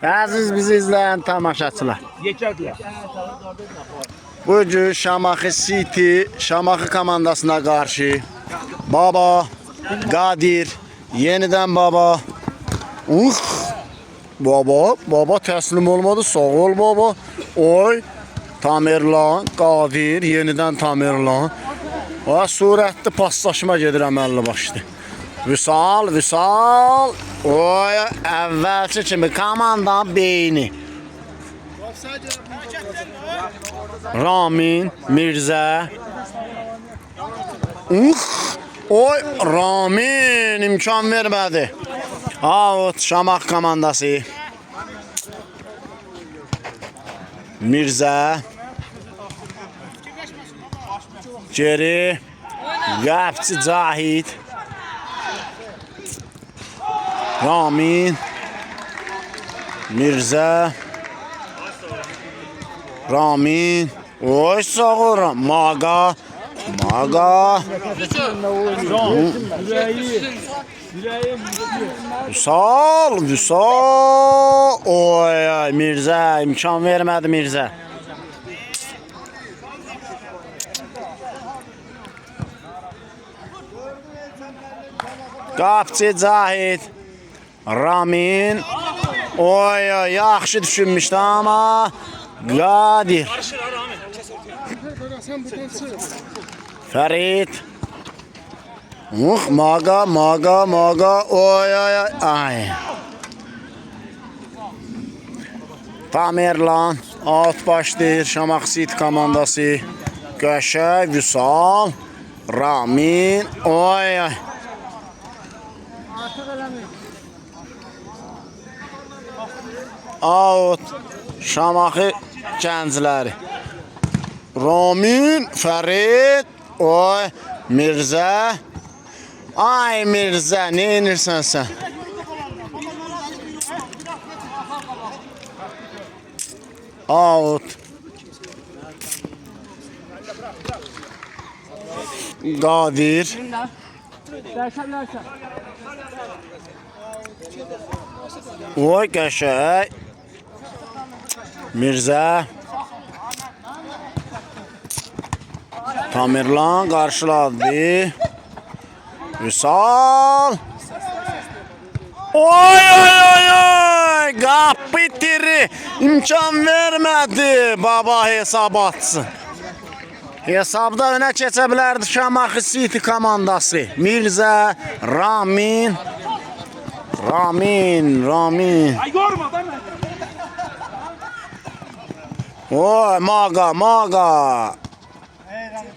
Aziz bizi izleyen tamaşaçılar. Bugün Şamaxı City, Şamaxı komandasına karşı Baba, Qadir, yeniden Baba. Baba teslim olmadı, sağ ol baba. Oy, Tamerlan, Qadir, yeniden Tamerlan. Surətli paslaşma gedir əməlli başlı. Vüsal. Oy, əvvəlki kimi komandanın beyni. Ramin, Mirzə. Oy, Ramin imkan vermədi. Out, Şamaxı komandası. Mirzə. Geri. Qəbçi Cahid. Ramin. Mirzə. Ramin. Oy sağ ol. Maga. Vüsal. Oy Mirzə imkan vermədi Mirzə. Qapçı Cahid. Ramin. Oy yaxşı düşünmüşdü ama Qadir. Ferit. Maga. Oy. Tamerlan. Alt başlayır Şamaxı City komandası. Qəşəng, Vüsal. Ramin. Oy. Out. Şamaxı gəncləri. Ramin, Ferit. Oy, Mirzə. Ay Mirzə, nə edirsən sən? Out. Qadir. Oy, qəşəng. Mirzə. Tamerlan qarşıladı. Vüsal. Oy. Qapı itiri. İmkan vermədi. Baba hesab atsın. Hesabda önə keçə bilərdi Şamaxı City komandası. Mirzə, Ramin. Oy, Maga.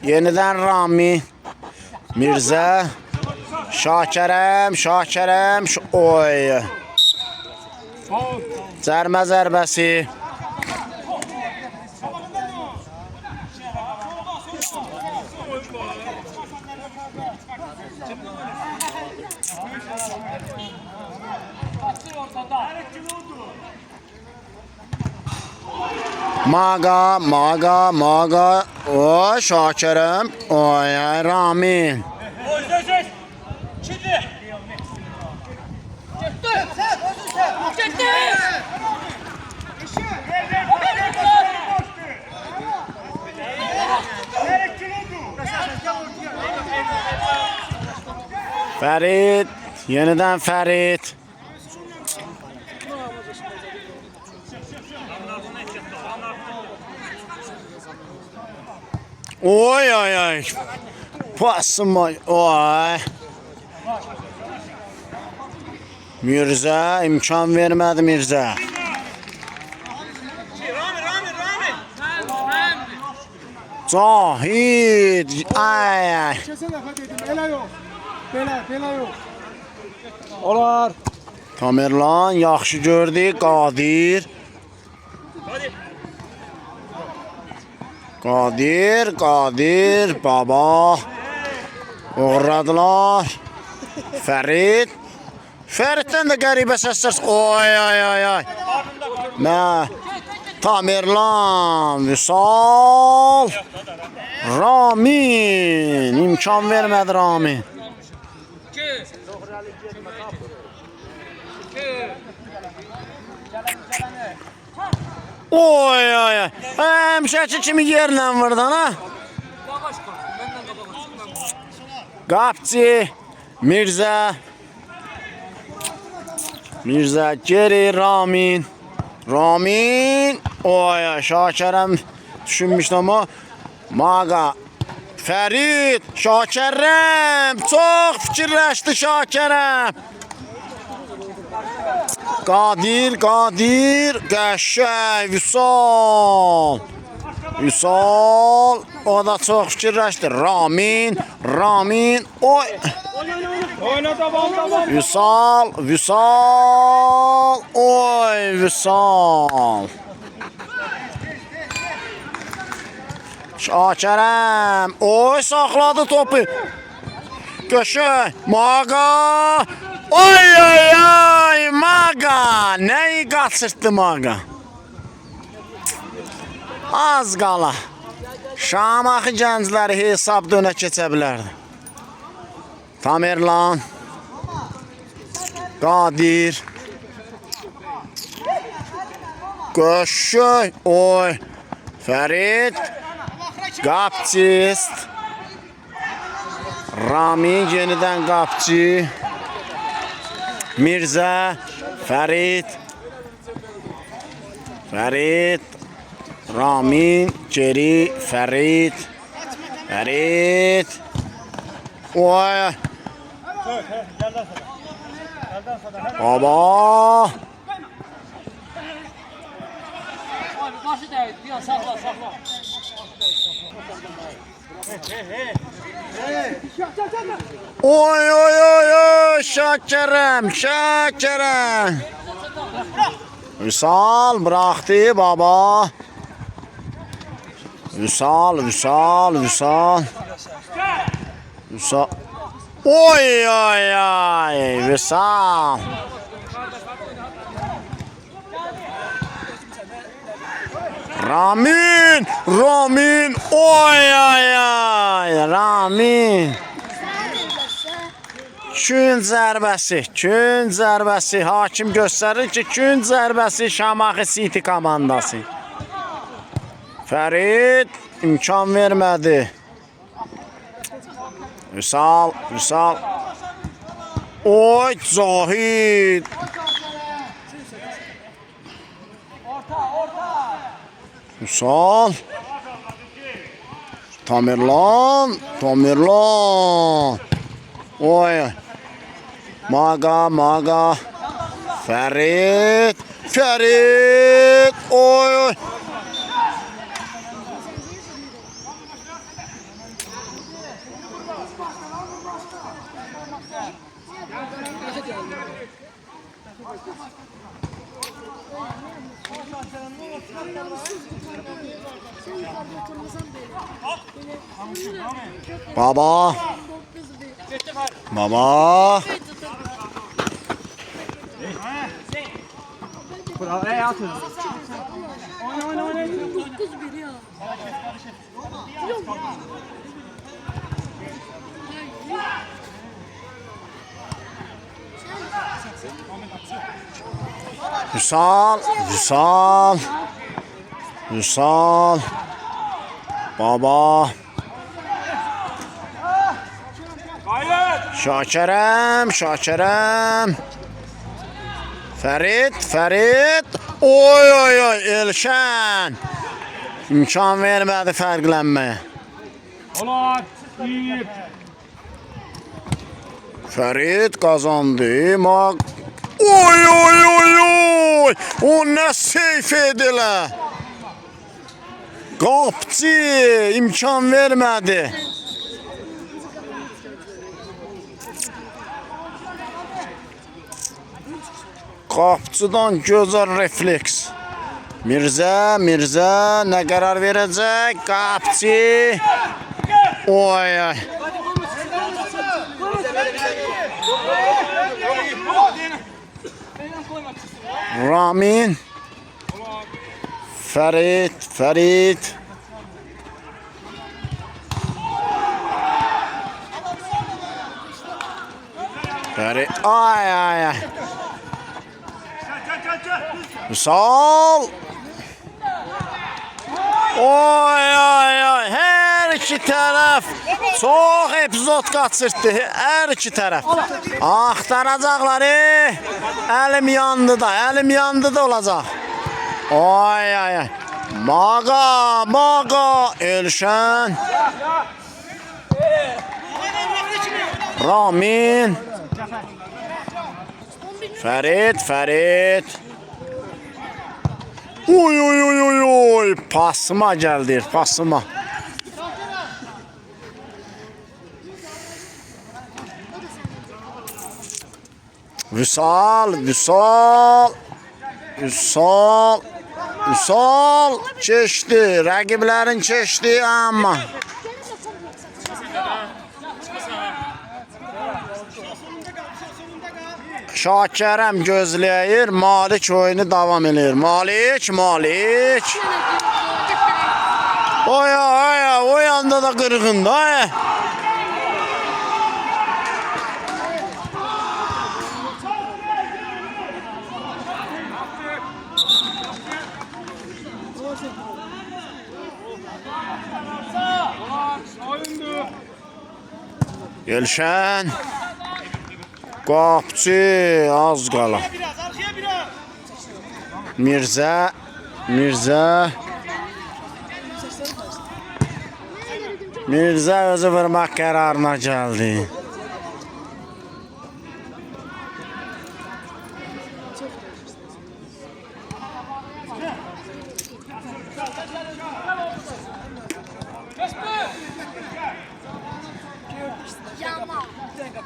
Yeniden Ramin. Mirzə. Şakərəm. Oy. Cərmə zərbəsi. Maga. Oy, Şakərəm. Oy, Ramin. Ferit. Yeniden Ferit. Oy. Pasım oy. Mirzə imkan vermədi Mirzə. Cahid. Ay. Belə yox. Olar. Tamerlan yaxşı gördü. Qadir. Baba. Uğradılar. Ferit'ten de qəribə səslər. Oy. Nə? Tamerlan, Vüsal. Ramin. İmkan vermədi Ramin. Oy oy oy. Həmişəki kimi yerlə vurdan ha. Qapçı Mirzə. Mirzə geri Ramin. Ramin. Oy Şakirəm düşünmüşdü ama. Maqa. Fərid. Şakirəm. Çox fikirləşdi Şakirəm. Qadir. Qəşəng. Vüsal. Vüsal. O da çox fikirləşdi. Ramin. Oy. Vüsal. Oy Vüsal. Şakirəm. Oy saxladı topu. Qəşəng. Maqa. Oy. Maqa. Nəyi qaçırtdı Maqa? Az qala. Şamaxı gəncləri hesab dönə keçə bilərdi. Tamerlan. Qadir. Qəşəng. Oy. Fərid. Qapçist. Ramin yenidən qapçı. Mirzə. Fərid. Ramin. Geri. Fərid. Oy. Baba. Oy. Şakirəm. Vüsal bıraktı baba. Vüsal. Oy. Vüsal. Ramin. Oy. Ramin. Kün zərbəsi. Hakim göstərir ki, kün zərbəsi Şamaxı City komandası. Fərid imkan vermədi. Vüsal. Oy Zahid. Vüsal. Tamerlan. Oy. Maqa. Fərid. Oy. Baba. Vüsal. Baba. Şakirəm. Fərid. Oy. Elşən. İmkan vermədi fərqlənməyə. Fərid qazandı. Oy. O nə seyf edilə. Qapçı imkan vermədi. Qapçıdan gözəl refleks. Mirzə nə qərar verəcək? Qapçı. Oy. Ramin. Fərid. Ay. Vüsal. Oy oy oy. Hər iki tərəf çox epizod qaçırtdı. Hər iki tərəf. Axtaracaqlar. Əlim yandı da, əlim yandı da olacaq. Oy oy oy. Maqa, maqa, Elşən. Ramin. Fərid, Fərid. Oy oy oy oy oy. Pasıma gəldi, pasıma. Vüsal, Vüsal. Vüsal. Vüsal keçdi, rəqiblərin keçdi amma. Şakirəm gözləyir, Malik oyunu davam edir. Malik, Malik. Oya, oya, o yanda da qırğındı. Elşən. Qapçı az qala. Mirzə, Mirzə. Mirzə özü vurmaq qərarına gəldi.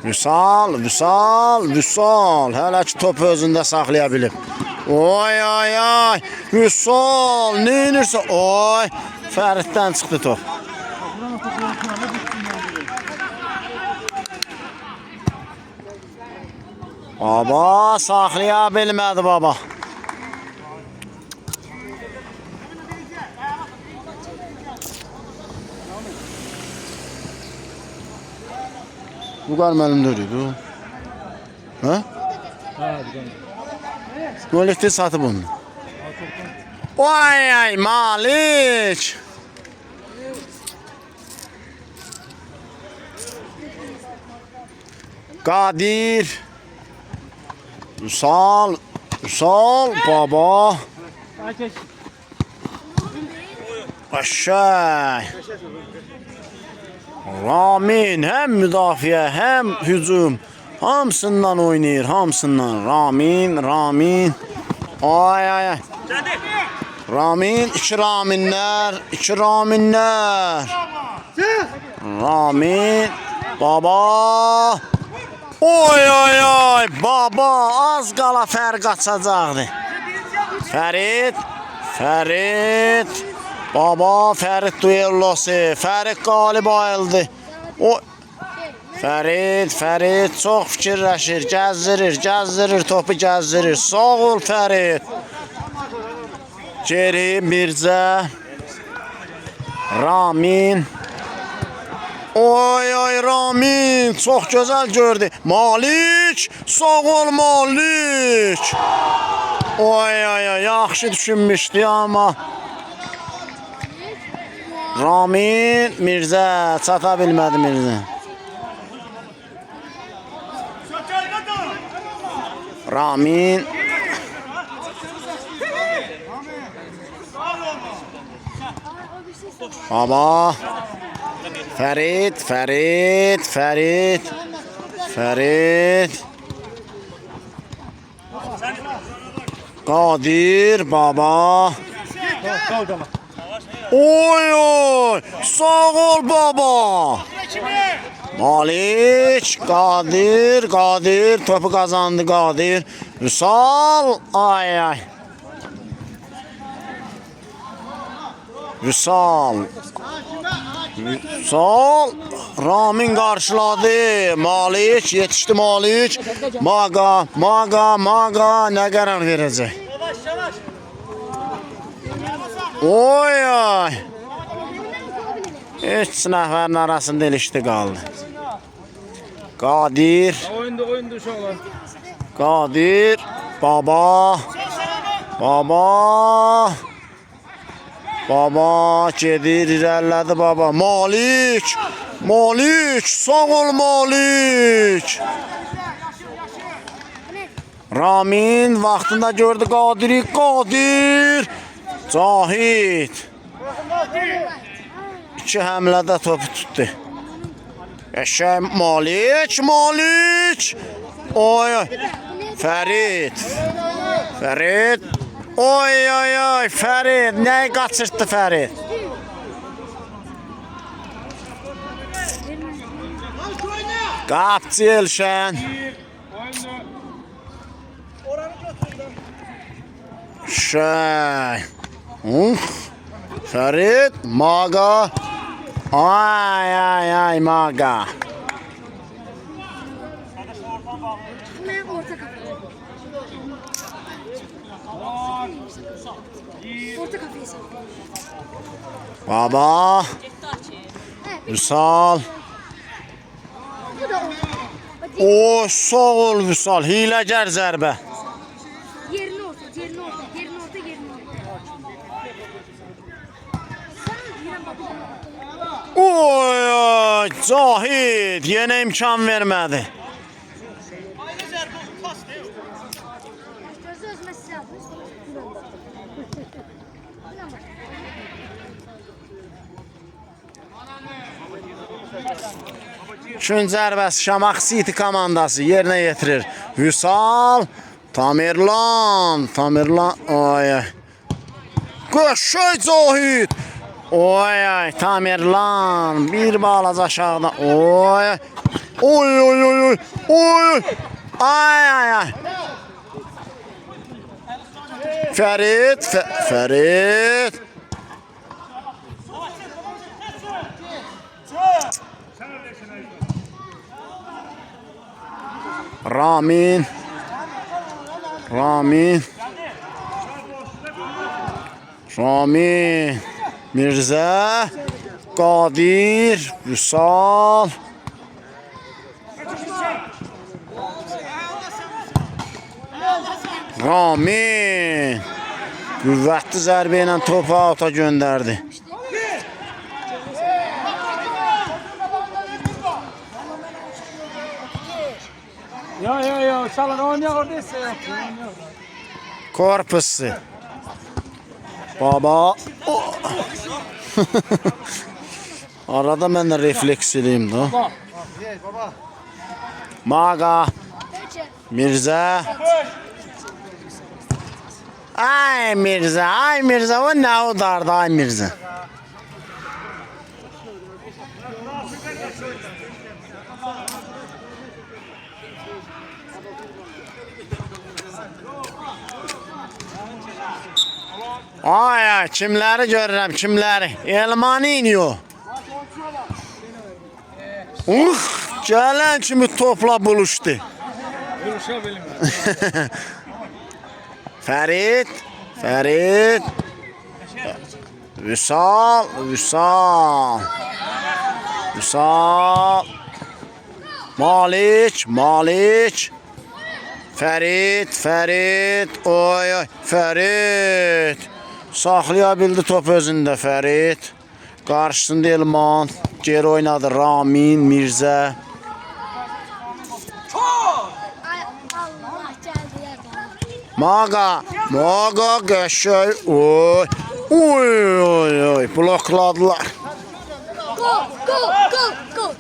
Vüsal, Vüsal, Vüsal. Hələ ki top özündə saxlaya bilib. Oy, oy, oy. Vüsal, neynirsə? Oy, Fəriddən çıxdı top. Baba, saxlaya bilmədi baba. Bu kadar məlimdir o. Ha? Kolektif satıb onu. Vay ay Malik. Kadir. Üsal. Üsal baba. Aşağı. Ramin hem müdafiə, hem hücum. Hamısından oynayır, hamısından. Ramin, Ramin. Ay ay ay. Ramin, iki Raminlər, iki Raminlər. Ramin, baba. Oy oy oy, baba az qala fərq açacaqdı. Fərid, Fərid. Baba Fərid duellosu. Fərid qalib ayıldı. O Fərid, Fərid çox fikirləşir, gəzdirir, gəzdirir, topu gəzdirir. Sağ ol Fərid. Geri Mirzə. Ramin. Oy oy Ramin çox gözəl gördü. Malik, sağ ol Malik. Oy oy oy yaxşı düşünmüşdü amma Ramin, Mirzə çata bilmədi Mirzə. Ramin. Baba. Fərid, Fərid, Fərid. Fərid. Qadir, baba. Oy oy, sağ ol baba. Malik, Qadir, Qadir, topu kazandı Qadir. Vüsal, ay ay. Vüsal. Vüsal, Ramin qarşıladı. Malik, yetişdi Malik. Maqa, Maqa, Maqa nə qərar verəcək? Oy ay. Üç nəfərin arasında ilişdi qaldı. Qadir. Oyundu uşaqlar. Qadir. Baba. Baba. Baba gedir, irəlilədi baba. Malik! Malik! Sağ ol Malik! Ramin vaxtında gördü Qadiri. Qadir! Cahid! İki həmlədə topu tutdu. Eşək Malik! Malik! Oy oy! Fərid! Fərid! Oy oy oy! Fərid! Nəyi qaçırtdı Fərid? Qapçı Elşən! Şey! Fərid! Maga! Ay ay ay Maga! Baba! Vüsal! O sağ ol Vüsal, hiləgər zərbə. Yerini orta, yerini orta, yerini orta, yerini orta. Oy oy! Cahid yenə imkan vermədi. Üçün zərbəsi Şamaxı City komandası yerinə yetirir. Vüsal, Tamerlan, Tamerlan, oy oy. Qəşəng Cahid. Oy oy, Tamerlan bir balaca aşağıda. Oy oy oy oy oy. Oy. Ay ay ay. Fərid, Fərid. Ramin. Ramin. Ramin. Mirzə. Qadir. Vüsal. Ramin. Qüvvətli zərbə ilə topu ata göndərdi. Yo, çalın oynuyor oradaysa. Korpusu. Baba. Arada mən də refleks edeyim də. Maga. Mirzə. Ay Mirzə, o nə udardı ay Mirzə. Ay ay, kimləri görürəm, kimləri. Elmanı iniyor. Gələn kimi topla buluşdu. Buluşa bilmir. Fərid, Fərid. Vüsal, Vüsal. Vüsal. Malik, Malik. Fərid, Fərid. Oy oy, Fərid. Saxlaya bildi top özündə Fərid. Qarşısında Elman. Geri oynadı Ramin, Mirzə. Maga, Maga qəşəng. Oy, oy, oy, oy. Blokladılar. Gol, gol, gol, gol.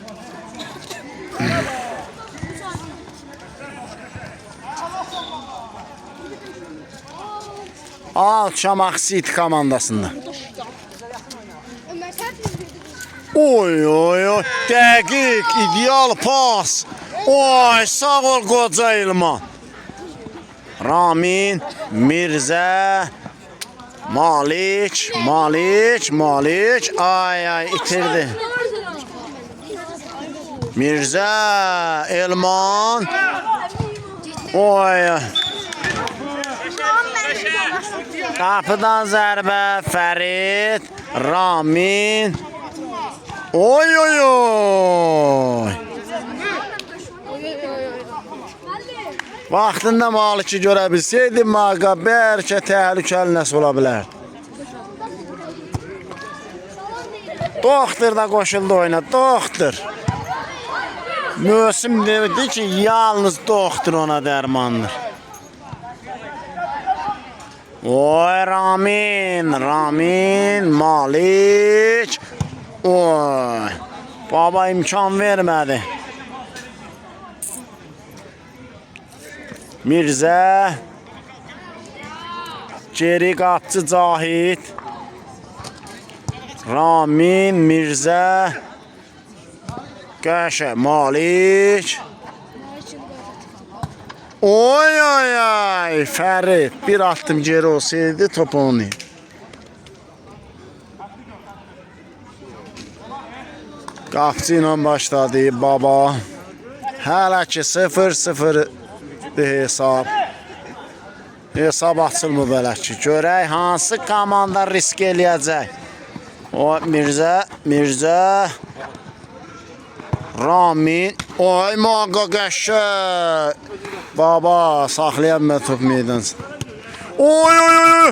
Alt Şamaxı City komandasında. Ömer sen mi? Oy, oy, oy. Dəqiq, ideal pas. Oy, sağ ol qoca Elman. Ramin, Mirzə, Malik, Malik, Malik. Ay, ay, itirdi. Mirzə, Elman. Oy, oy. Qapıdan zərbə, Fərid, Ramin. Oy, oy, oy. Vaxtında Maliki görə bilsəydi, Maqa bəlkə təhlükəli nəsə ola bilər. Doktor da qoşuldu oyuna. Doktor. Mösim dedi ki yalnız doktor ona dərmandır. Oy Ramin, Malik. Oy. Baba imkan vermədi. Mirzə. Geri qapçı Cahid. Ramin, Mirzə. Qəşə, Malik. Oy oy oy. Fərid bir attım geri olsaydı top onu. Qapçı ilə başladı baba. Hələ ki 0-0 hesab. Hesab açılmır belə ki. Görək hansı komanda risk eləyəcək. O Mirzə. Ramin. Oy maqa qəşə. Baba saxlayan mən top meydansın. Oy oy oy.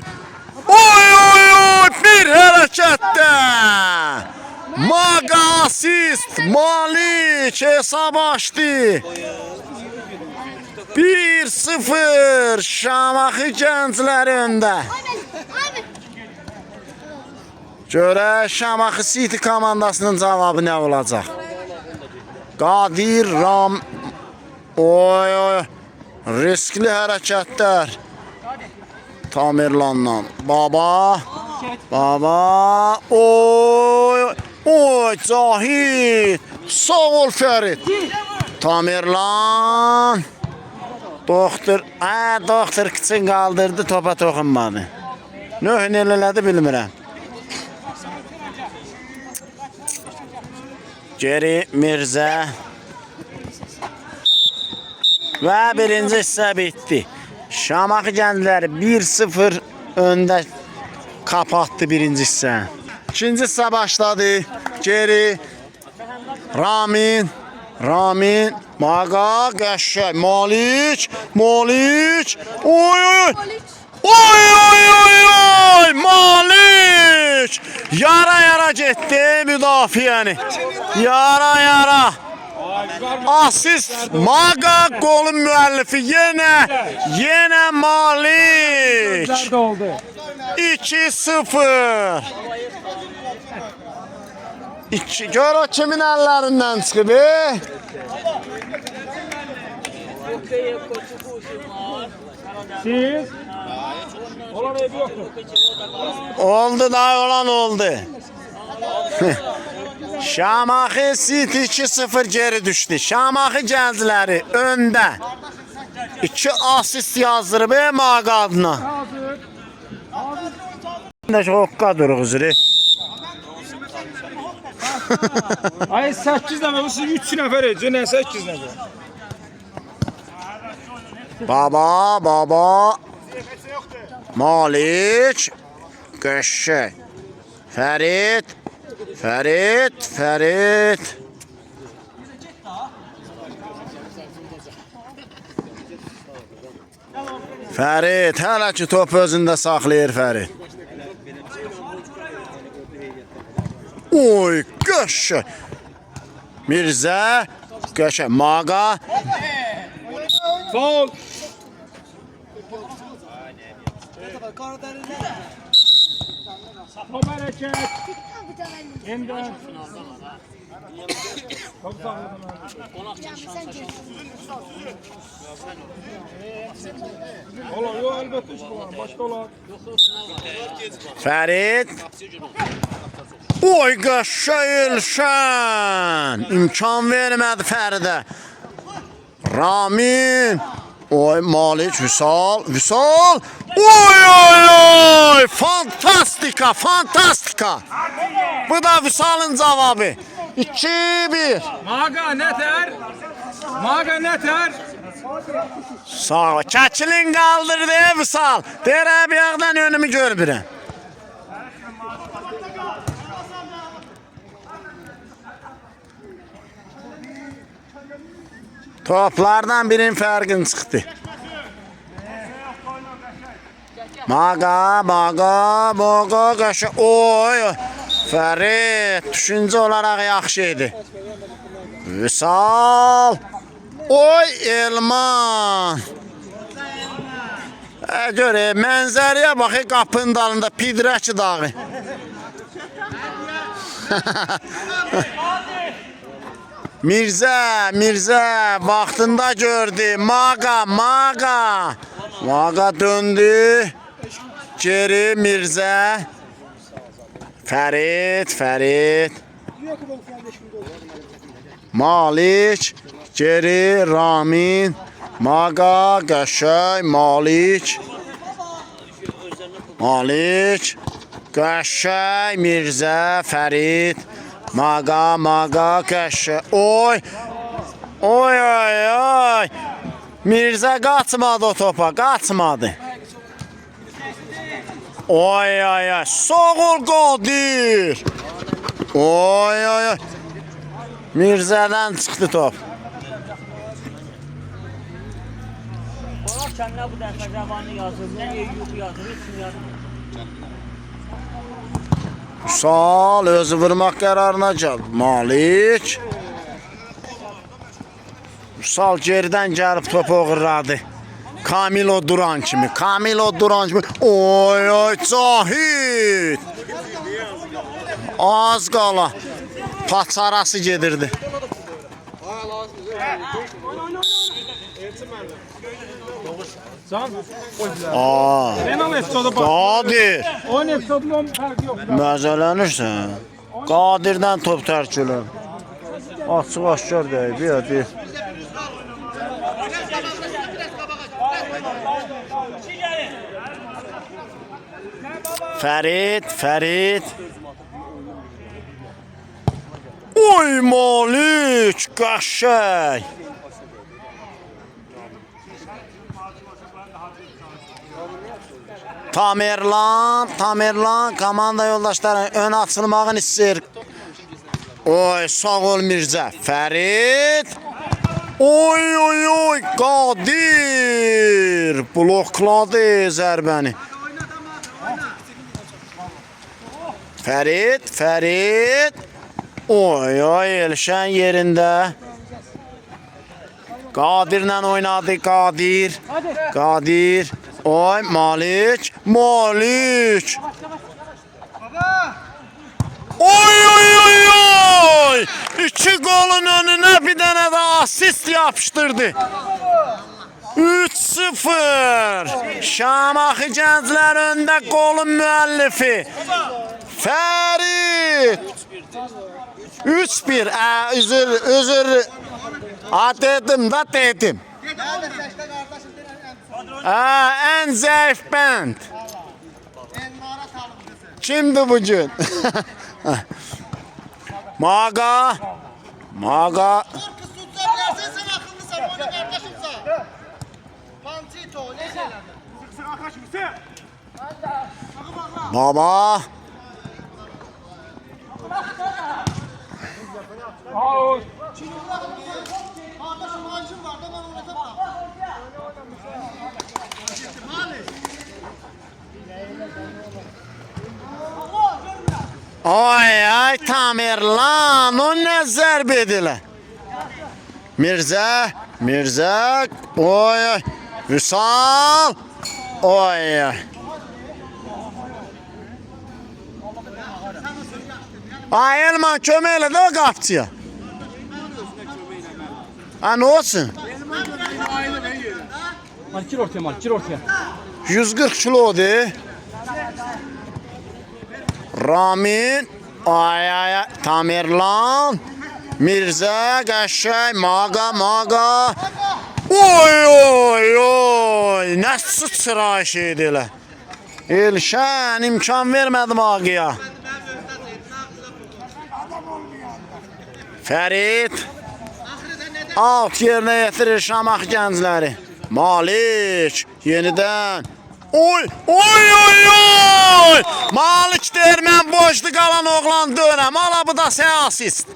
Oy oy oy. Bir hərəkətdə. Maqa asist. Malik hesab açdı. 1-0 Şamaxı gəncləri öndə. Görək Şamaxı City komandasının cavabı nə olacaq? Qadir Ram. Oy oy. Riskli hərəkətlər. Tamerlandan. Baba. Oy. Oy Cahid. Sağ ol Fərid. Tamerlan. Doktor kıçın qaldırdı, topa toxunmadı. Nöh elədi bilmirəm. Geri Mirzə. Və birinci hissə bitdi. Şamaxı gəncləri 1-0 öndə kapatdı birinci hissə. İkinci hissə başladı. Geri Ramin. Maqa qəşəng. Malik. Oy. Malik. Yara getdi müdafiəni. Yara. Asist. Maqa golun müəllifi yenə Malik. 2-0. Gör o kimin əllərindən çıxıb, Siz? Olan evi yoktur. Oldu da olan oldu. Şamaxı City 2-0 geri düşdü. Şamaxı gəncləri öndə. 2 asist yazdırıb Maqa adına. Hoqqa durğuzur. Ay 8 nəfər, siz 3 nəfər edəcək, nə 8 nəfər? Baba. Malik. Qəşəng. Fərid. Fərid hələ ki top özündə saxlayır Fərid. Oy qəşəng. Mirzə. Qəşəng. Maqa. Faul. Top hərəkət. Yeniden. Top sağladım. Ola, yok elbette iş bulalım. Başka ola. Fərid. Oy qəşəng Elşən. İmkan vermədi Fəridə. Ramin. Oy Malik, Vüsal. Oy. Fantastika. Bu da Vüsal'ın cevabı. 2-1. Maqa nətər? Sağ ol. Çəkilin qaldırdı Vüsal. Derə bir yandan önümü görmürəm. Toplardan birinin fərqin çıxdı. Maqa, qəşəng. Oy. Fərid düşüncə olaraq yaxşı idi. Vüsal. Oy Elman. Gör, mənzərəyə bax, qapının dalında Pidraki dağı. Mirzə vaxtında gördü. Maqa döndü. Geri Mirzə. Fərid. Malik. Geri Ramin. Maqa, Qəşəy, Malik, Qəşəy, Mirzə, Fərid, Maqa, Qəşəy. Oy. Mirzə qaçmadı o topa, qaçmadı. Oy. Soğul Qadir. Oy. Mirzədən çıxdı top. Kəndə bu dəfə zamanı yazır, nə Eyyub yazır, heç kim yazmır. Sal özü vurmaq qərarına gəldi. Malik. Sal geridən gəlib topu oğurladı. Kamilo duran kimi. Oy, Cahid. Az qala. Paçarası gedirdi. Penal episodu bax. Qadir. Oyun episodunun fərqi yox. Məzələnirsən. Qadirdən top tərk olur. Açıq aşkar deyil, bir. Fərid. Oy Malik, Qəşəy. Tamerlan komanda yoldaşları ön açılmağını istəyir. Oy, sağ ol Mirzə. Fərid. Oy, Qadir. Blokladı zərbəni. Fərid. Oy, Elşən yerində. Qadirlə oynadı, Qadir. Oy, Malik. Oy. 2 golun önünə bir dənə də asist yapışdırdı. 3-0. Şamaxı Gənclər öndə golun müəllifi. Fərid. 3-1. Üzür. Dedim. Ən zəif bənd. Kimdir bu gün? Maqa. Baba. Ay Tamerlan, o nə zərb edilə. Mirzə. Oy. Vüsal. Oy. Ay Elman kömək elə də o qapçıya. Nə olsun? Gir ortaya. 140 kilodur. Ramin. Ay. Tamerlan. Mirzə, Qəşəy, Maqa. Oy. Nə sıçrayış idi elə. Elşən imkan vermədi Maqıya. Fərid. Alt yerinə yetirir Şamaxı Gəncləri. Malik yenidən. Oy. Malik deyir, mən boşdu qalan oğlan dönəm. Ala bu da sən asist.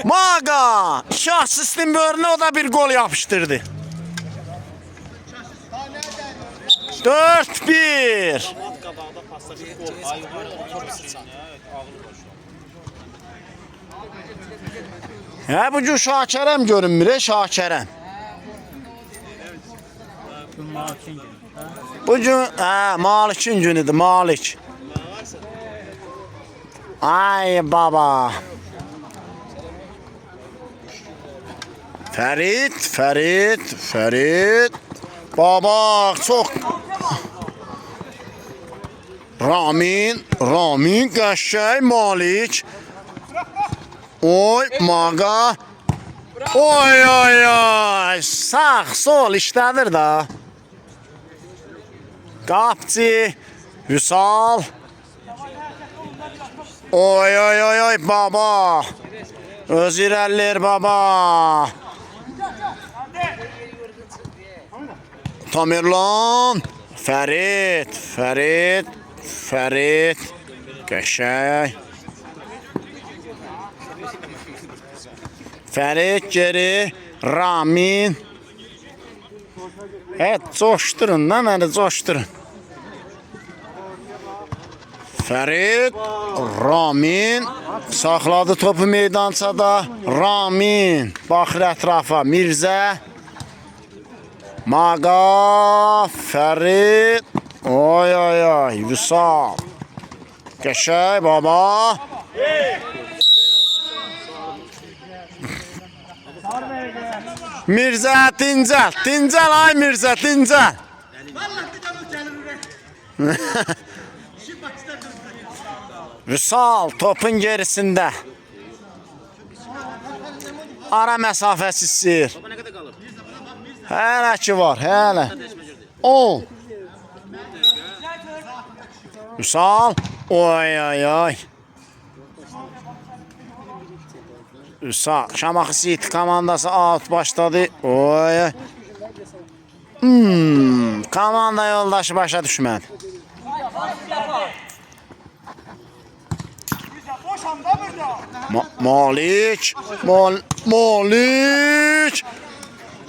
Maqa. 2 asistin bölünə o da bir gol yapışdırdı. 4-1. Hə, bu gün Şakirəm görünmür, Şakirəm. Malikin günü. Bu gün, Malikin günüdür, Malik. Ay baba. Ferit. Baba, çox. Ramin, qəşəng, Malik. Oy, maqa. Oy. Sağ, sol işlədir da. Qapçı, Vüsal. Oy, baba. Öz irəllir, baba. Tamerlan. Ferit. Qəşəng. Ferit geri, Ramin. Evet, coşturun da məni, coşturun. Ferit, Ramin. Saxladı topu meydançada. Ramin. Baxır ətrafa. Mirzə. Maqa. Ferit. Oy. Vüsal. Qəşəng baba. Mirzə dincəl ay Mirzə dincəl. Vüsal topun gerisində. Ara məsafəsi istəyir. Hələ ki var, hələ. 10. Vüsal. Oy. Vüsal. Şamaxı City komandası out başladı. Oy. Komanda yoldaşı başa düşmədi. Malik.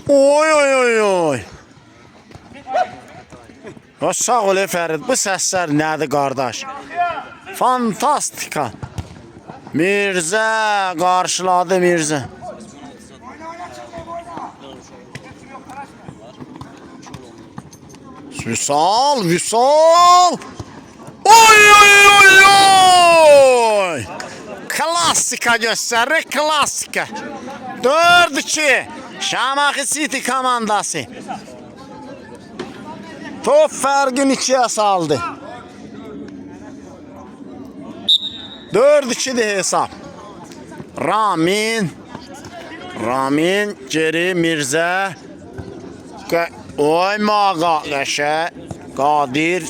Oy. Sağ ol Ferit. Bu səslər nədir qardaş? Fantastika. Mirzə qarşıladı Mirzə. Vüsal. Oy. Klassika göstərir, klassika. 4-2. Şamaxı City komandası. Top fərqini 2'ye saldı. 4-2'dir hesab. Ramin geri Mirzə. Oy maqa qəşə. Qadir.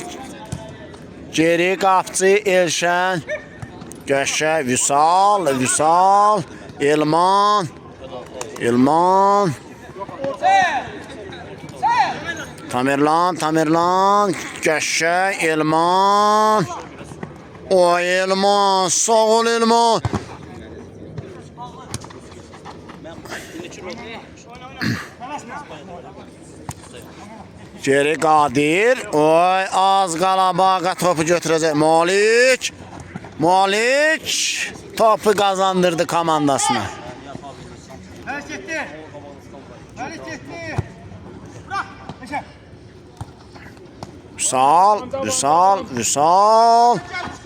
Geri qapçı Elşən. Qəşə Vüsal. Elman. Tamerlan. Qəşə Elman. Oy Elman. Sağ ol Elman. Geri Qadir. Oy az qalabağa topu götürəcək. Malik topu qazandırdı komandasına.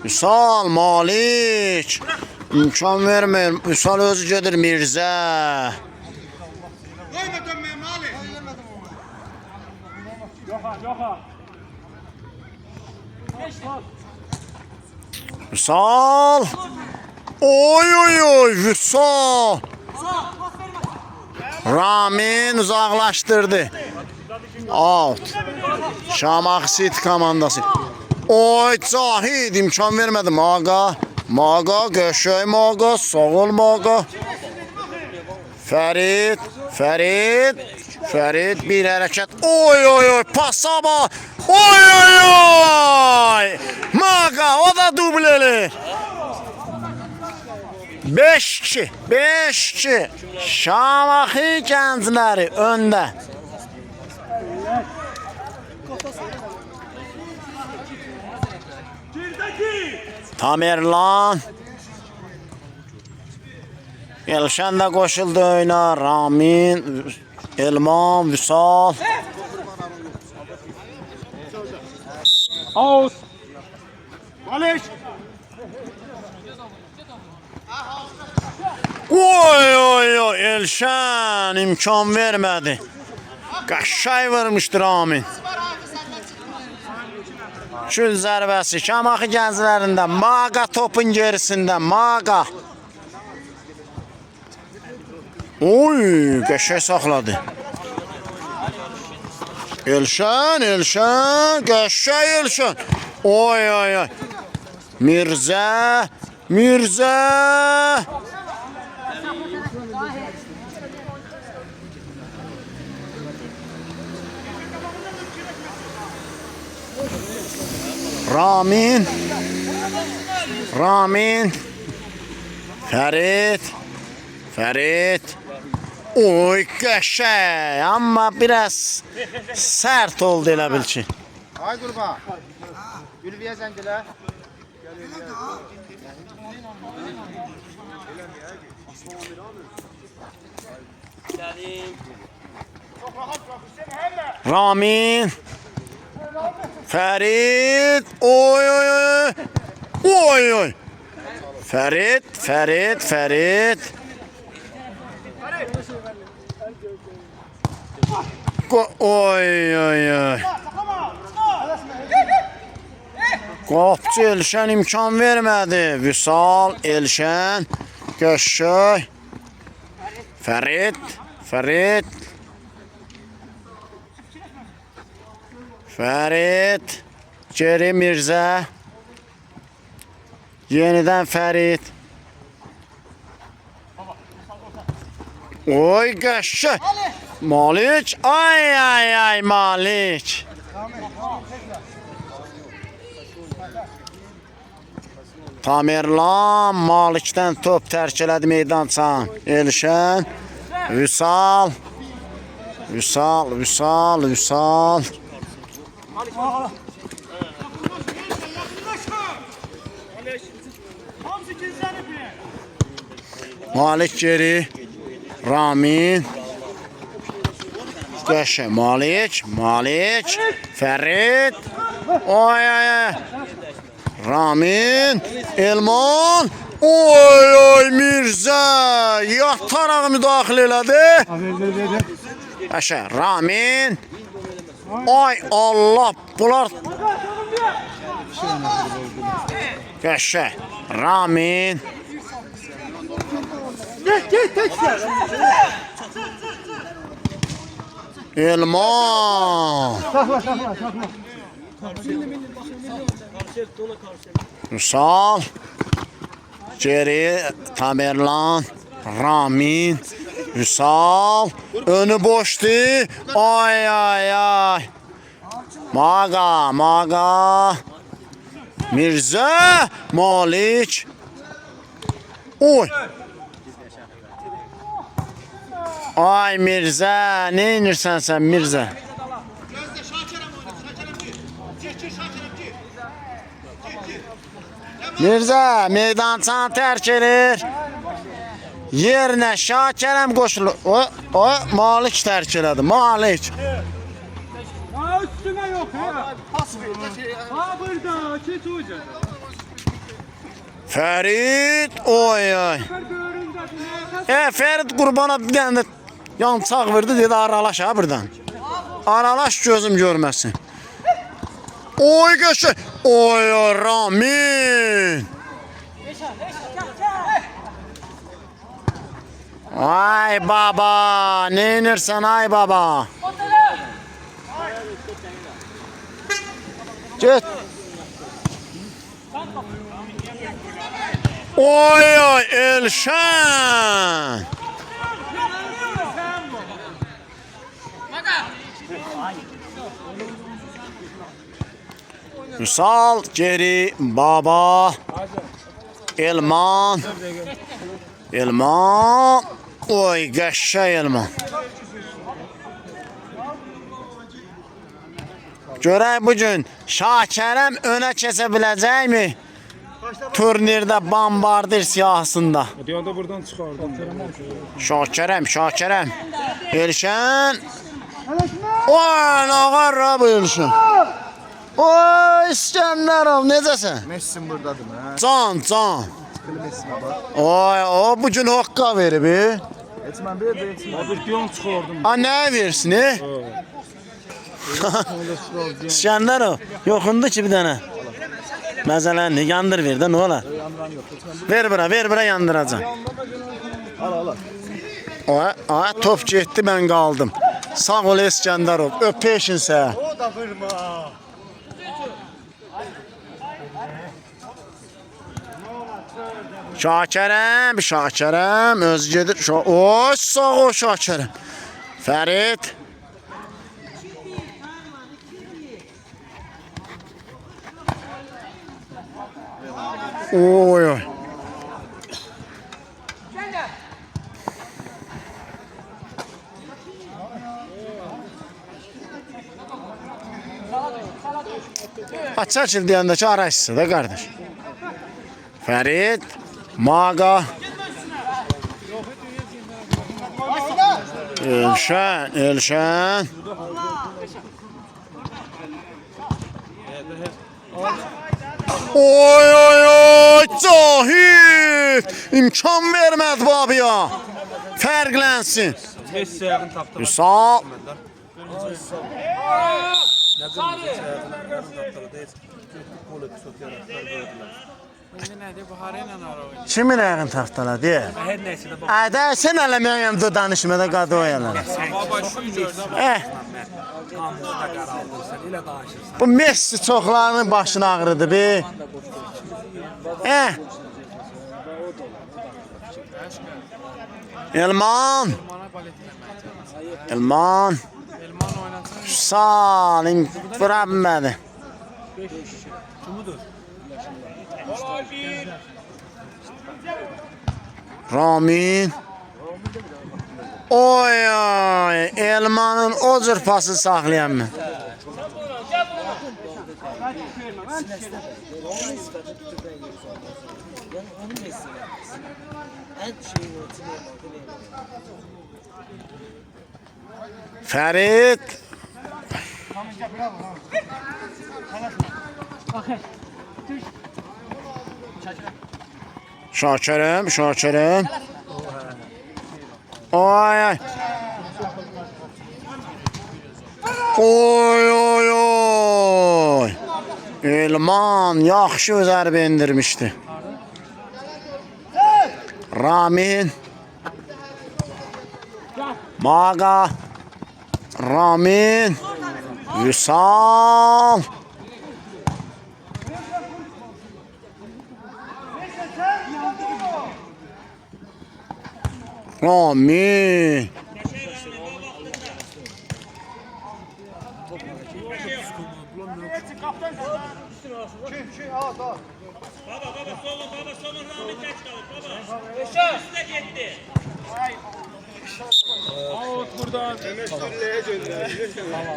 Vüsal Malik. İmkan vermir. Vüsal özü gedir Mirzə. Vüsal. Oy Vüsal. Ramin uzaqlaşdırdı. Out. Şamaxı City komandası. Oy Cahid imkan vermədi. Maqa qəşəng Maqa. Sağ ol Maqa. Ferit bir hərəkət. Oy pasaba. Oy. Maqa o da dubleli. 5-2. Şamaxı gəncləri öndə. Tamerlan. Elşən də qoşuldu oyuna. Ramin, Elman, Vüsal. Out. Malik. Oy oy oy, Elşən imkan vermədi. Qəşəng vurmuşdu Ramin. Şül zərbəsi Şamaxı gənclərində. Maqa topun gerisində. Maqa. Oy, qəşəng saxladı. Elşən, Elşən, qəşəng Elşən. Oy oy oy. Mirzə, Mirzə. Ramin, Ramin, Ferit, Ferit. Oy qəşəng, amma biraz sərt oldu elə bil ki. Ay qurban. Ülviyə zəngilə. Ramin, Ferit, oy oy oy, oy oy. Ferit, Ferit, Ferit. Oy oy oy. Qopçu Elşən imkan vermədi. Vüsal, Elşən, qəşəng. Ferit, Ferit. Ferit, Ceri Mirzə. Yenidən Ferit. Oy qəşəng. Malik, ay ay ay Malik. Tamerlan Malikdən top tərk elədi meydançanı. Elşən, Vüsal. Vüsal, Vüsal, Vüsal. Malik geri. Ramin. Qəşəng Malik, Malik. Ferit. Oy oy oy. Ramin, Elman. Oy oy Mirzə. Yataraq müdaxilə elədi. Qəşəng Ramin. Ay Allah, bunlar qəşəng Ramin. Elman. Vüsal. Ceri, Tamerlan, Ramin. Vüsal. Önü boşdu. Ay ay ay. Maqa, Maqa. Mirzə, Malik. Oy. Ay Mirzə, nə inirsən sən Mirzə? Mirzə, meydançanı tərk edir. Yerinə Şakirəm qoşulur. O, Malik tərk elədi, Malik. Ha üstüne yok ya. Ha burada çet hoca. Ferit, oy oy. Ferit Qurbana bir dənə yançaq verdi, dedi aralaş ha buradan. Aralaş gözüm görməsin. Oy qəşəng. Oy oy Ramin. Ay baba, nə inirsən ay baba? Get. Oy oy Elşən. Vüsal, geri, baba. Elman. Elman. Oy qəşəng Elman. Görək bugün Şakirəm önə keçə biləcəkmi? turnirdə Bombardier siyahısında. Deyəndə buradan çıxardım. Şakirəm. Elşən. Oy, ağarra bu Elşən. Oy, İskəndərov, necəsən? Messi buradadır ha. Can. Messi bak. Oy, o bugün hoqqa verib. Heç mən bir Bir piyon çıxardım. Ha, nə versin? İskəndərov, yoxundu ki bir dənə. Məzələnli, yandır ver də, nə olar? Ver bura yandıracam. Al. Top getdi, mən qaldım. Sağ ol İskəndərov, öpəşin sən. O da vurma. Şakirəm, öz gedir. Oy, sağ ol Şakirəm. Fərid. Oy. Açar deyəndəki araçsı da qardaş. Fərid, Maqa. Elşən. Oy, Cahid! İmkan vermədi babaya. Fərqlənsin. Messi ayağını tapdı. Sağ. Kimin ayağını taxtalar deyə? Her neyse de bak. Ədə, sən eləməyəm də danışmada qadı oyalar. Baba şu gördüm. Kanımızda qaraldırsan, elə danışırsan. Bu Messi çoxlarının başını ağrıdı be. Elman. Salim, bura bilmədi. Ramin. Oy, Elmanın o cür pası saxlayan mən. Fərid. Şakirəm. Oy. Elman yaxşı zərbə endirmişdi. Ramin. Maqa. Ramin. Vüsal. Ramin.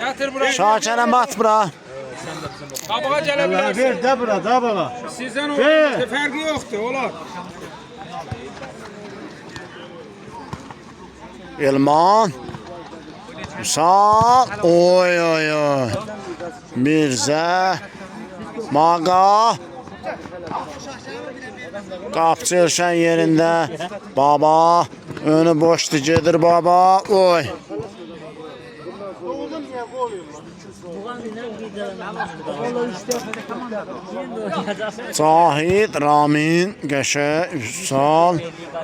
Yatır buraya. Şakirəm at bura. Qabağa gələ bilərsən. Ver də bura, da bala. Sizdən o fərqi yoxdur, olar. Elman. Sağ. Oy. Mirzə. Maqa. Qapçı Elşən yerində. Baba. Önü boşdu, gedir baba. Oy. Cahid, Ramin, Qəşə,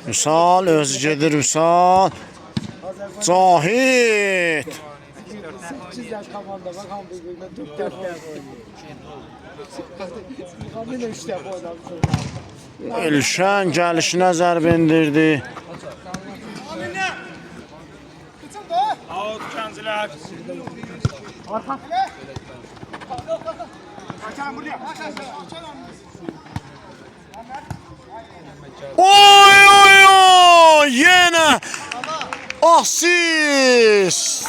Vüsal, özü gedir Vüsal. Cahid. Elşən gəlişinə zərb endirdi. Out kəncilər. Oy, yenə asist.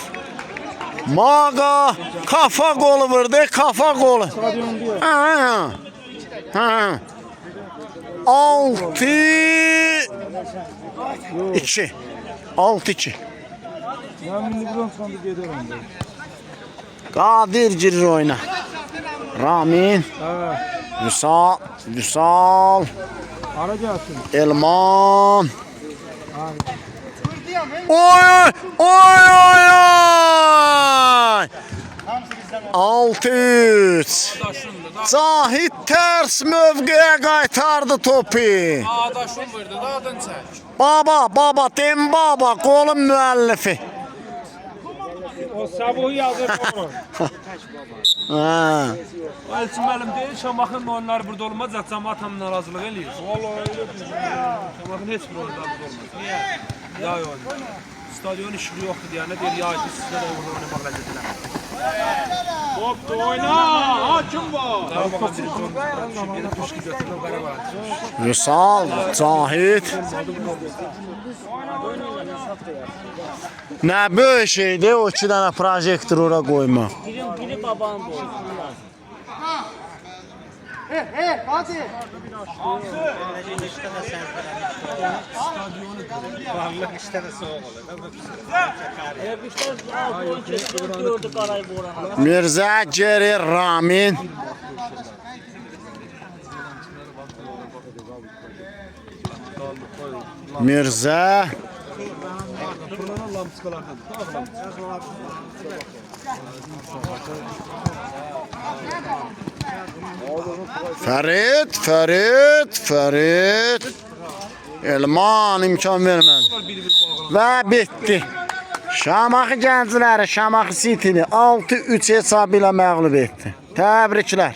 Maqa kafa qolu vurdu, kafa qolu. 6-2. 6-2. Ya milli bronz fondu gedir onda. Qadir girir oyuna. Ramin. Ha, Vüsal. ara gelsin. Elman. Oy! Oy! 6-3. Zahid ters mövqeyə qaytardı topu. Adaşım verdi, adın çək. Baba, dem baba, qolun müəllifi. O Sabuhu yazır onu. Ha. Elçin müəllim deyir, Şamaxın oyunları burada olmaz, cəmaət tam narazılıq eləyir. Vallahi öyle bir Şamaxın heç bir oyunları burada olmaz. Niyə? Yay oyunu. Stadion işığı yoxdur deyəndə deyir, yaydı, sizdə də orada oynamaq ləzzətinə. Toptu oyna. Hakim var. Qarabağın bir şimdi Puşki götürüb Qarabağa. Vüsal, Zahid. Nə böyük şeydir o 2 dənə projektor ora qoyma. Biri babanın boyu. Gördük arayı boğulan. Mirzə gerir Ramin. Mirzə. Fərid. Elman imkan vermədi. Və bitdi. Şamaxı gəncləri Şamaxı City-ni 6-3 hesabı ilə məğlub etdi. Təbriklər.